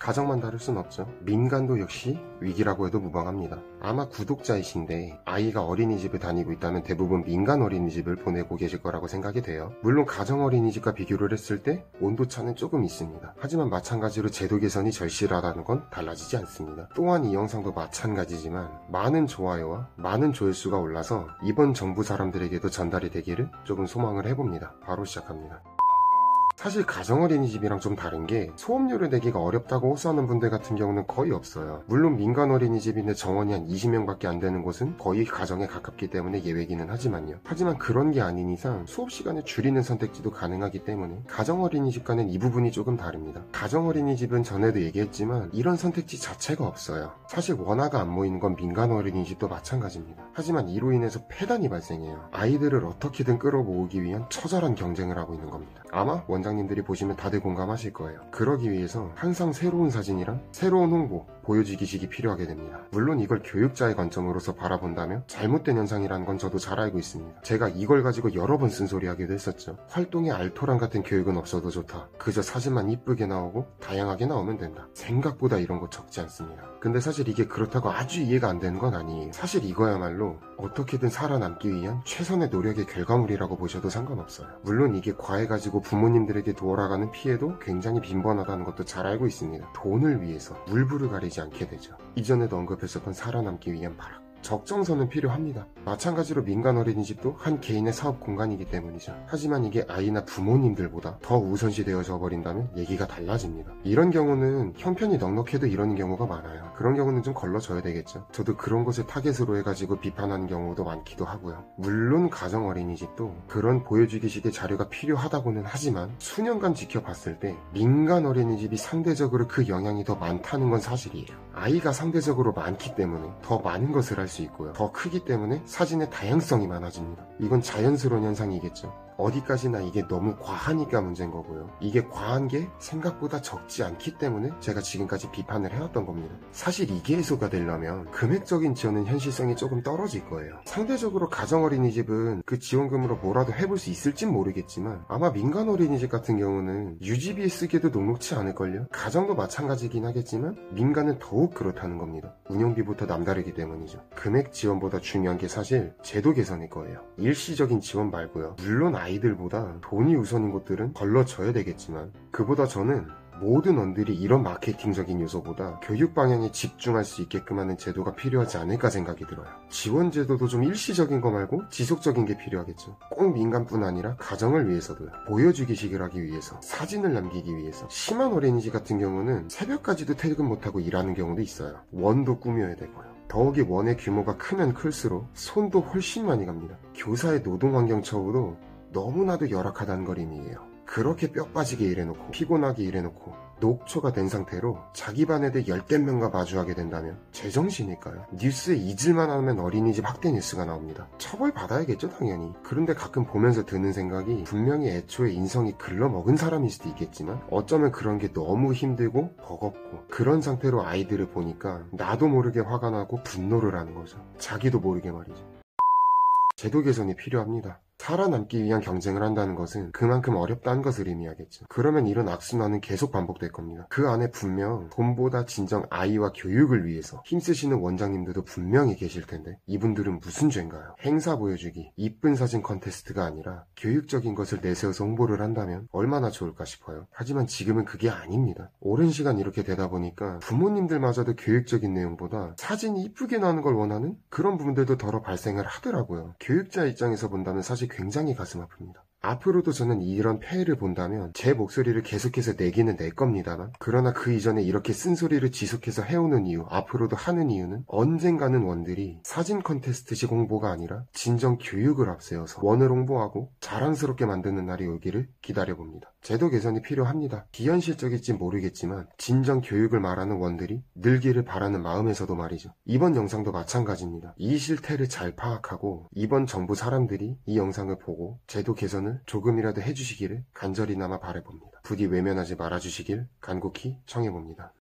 가정만 다를 순 없죠. 민간도 역시 위기라고 해도 무방합니다. 아마 구독자이신데 아이가 어린이집을 다니고 있다면 대부분 민간 어린이집을 보내고 계실 거라고 생각이 돼요. 물론 가정 어린이집과 비교를 했을 때 온도차는 조금 있습니다. 하지만 마찬가지로 제도 개선이 절실하다는 건 달라지지 않습니다. 또한 이 영상도 마찬가지지만 많은 좋아요와 많은 조회수가 올라서 이번 정부 사람들에게도 전달이 되기를 조금 소망을 해봅니다. 바로 시작합니다. 사실 가정어린이집이랑 좀 다른 게 소음료를 내기가 어렵다고 호소하는 분들 같은 경우는 거의 없어요. 물론 민간 어린이집인데 정원이 한 20명밖에 안 되는 곳은 거의 가정에 가깝기 때문에 예외기는 하지만요. 하지만 그런 게 아닌 이상 수업 시간을 줄이는 선택지도 가능하기 때문에 가정어린이집과는 이 부분이 조금 다릅니다. 가정어린이집은 전에도 얘기했지만 이런 선택지 자체가 없어요. 사실 원화가 안 모이는 건 민간 어린이집도 마찬가지입니다. 하지만 이로 인해서 폐단이 발생해요. 아이들을 어떻게든 끌어모으기 위한 처절한 경쟁을 하고 있는 겁니다. 아마 원장님들이 보시면 다들 공감하실 거예요. 그러기 위해서 항상 새로운 사진이랑 새로운 홍보, 보여주기식이 필요하게 됩니다. 물론 이걸 교육자의 관점으로서 바라본다면 잘못된 현상이라는 건 저도 잘 알고 있습니다. 제가 이걸 가지고 여러 번 쓴소리하기도 했었죠. 활동에 알토란 같은 교육은 없어도 좋다. 그저 사진만 이쁘게 나오고 다양하게 나오면 된다. 생각보다 이런 거 적지 않습니다. 근데 사실 이게 그렇다고 아주 이해가 안 되는 건 아니에요. 사실 이거야말로 어떻게든 살아남기 위한 최선의 노력의 결과물이라고 보셔도 상관없어요. 물론 이게 과해가지고 부모님들에게 돌아가는 피해도 굉장히 빈번하다는 것도 잘 알고 있습니다. 돈을 위해서 물불을 가리지 않게 되죠. 이전에도 언급했었던 살아남기 위한 발악. 적정선은 필요합니다. 마찬가지로 민간 어린이집도 한 개인의 사업 공간이기 때문이죠. 하지만 이게 아이나 부모님들보다 더 우선시 되어져 버린다면 얘기가 달라집니다. 이런 경우는 형편이 넉넉해도 이러는 경우가 많아요. 그런 경우는 좀 걸러줘야 되겠죠. 저도 그런 것을 타겟으로 해가지고 비판하는 경우도 많기도 하고요. 물론 가정 어린이집도 그런 보여주기식의 자료가 필요하다고는 하지만 수년간 지켜봤을 때 민간 어린이집이 상대적으로 그 영향이 더 많다는 건 사실이에요. 아이가 상대적으로 많기 때문에 더 많은 것을 할 수 있고요. 더 크기 때문에 사진의 다양성이 많아집니다. 이건 자연스러운 현상이겠죠. 어디까지나 이게 너무 과하니까 문제인 거고요. 이게 과한 게 생각보다 적지 않기 때문에 제가 지금까지 비판을 해왔던 겁니다. 사실 이게 해소가 되려면 금액적인 지원은 현실성이 조금 떨어질 거예요. 상대적으로 가정 어린이집은 그 지원금으로 뭐라도 해볼 수 있을진 모르겠지만 아마 민간 어린이집 같은 경우는 유지비에 쓰기에도 녹록치 않을걸요. 가정도 마찬가지긴 하겠지만 민간은 더욱 그렇다는 겁니다. 운영비부터 남다르기 때문이죠. 금액 지원보다 중요한 게 사실 제도 개선일 거예요. 일시적인 지원 말고요. 물론 아이들보다 돈이 우선인 곳들은 걸러져야 되겠지만 그보다 저는 모든 원들이 이런 마케팅적인 요소보다 교육 방향에 집중할 수 있게끔 하는 제도가 필요하지 않을까 생각이 들어요. 지원 제도도 좀 일시적인 거 말고 지속적인 게 필요하겠죠. 꼭 민간뿐 아니라 가정을 위해서도요. 보여주기식을 하기 위해서, 사진을 남기기 위해서. 심한 어린이집 같은 경우는 새벽까지도 퇴근 못하고 일하는 경우도 있어요. 원도 꾸며야 되고요. 더욱이 원의 규모가 크면 클수록 손도 훨씬 많이 갑니다. 교사의 노동환경 처우도 너무나도 열악하다는 걸 의미해요. 그렇게 뼈 빠지게 일해놓고 피곤하게 일해놓고 녹초가 된 상태로 자기 반 애들 열댓 명과 마주하게 된다면 제정신일까요? 뉴스에 잊을만 하면 어린이집 학대 뉴스가 나옵니다. 처벌받아야겠죠 당연히. 그런데 가끔 보면서 드는 생각이 분명히 애초에 인성이 글러먹은 사람일 수도 있겠지만 어쩌면 그런 게 너무 힘들고 버겁고 그런 상태로 아이들을 보니까 나도 모르게 화가 나고 분노를 하는 거죠. 자기도 모르게 말이죠. 제도 개선이 필요합니다. 살아남기 위한 경쟁을 한다는 것은 그만큼 어렵다는 것을 의미하겠죠. 그러면 이런 악순환은 계속 반복될 겁니다. 그 안에 분명 돈보다 진정 아이와 교육을 위해서 힘쓰시는 원장님들도 분명히 계실 텐데 이분들은 무슨 죄인가요? 행사 보여주기, 이쁜 사진 컨테스트가 아니라 교육적인 것을 내세워서 홍보를 한다면 얼마나 좋을까 싶어요. 하지만 지금은 그게 아닙니다. 오랜 시간 이렇게 되다 보니까 부모님들마저도 교육적인 내용보다 사진이 이쁘게 나오는 걸 원하는 그런 부분들도 더러 발생을 하더라고요. 교육자 입장에서 본다면 사실 굉장히 가슴 아픕니다. 앞으로도 저는 이런 폐해를 본다면 제 목소리를 계속해서 내기는 낼 겁니다만 그러나 그 이전에 이렇게 쓴소리를 지속해서 해오는 이유, 앞으로도 하는 이유는 언젠가는 원들이 사진 컨테스트식 홍보가 아니라 진정 교육을 앞세워서 원을 홍보하고 자랑스럽게 만드는 날이 오기를 기다려봅니다. 제도 개선이 필요합니다. 비현실적일지 모르겠지만 진정 교육을 말하는 원들이 늘기를 바라는 마음에서도 말이죠. 이번 영상도 마찬가지입니다. 이 실태를 잘 파악하고 이번 정부 사람들이 이 영상을 보고 제도 개선을 조금이라도 해주시기를 간절히나마 바라봅니다. 부디 외면하지 말아주시길 간곡히 청해봅니다.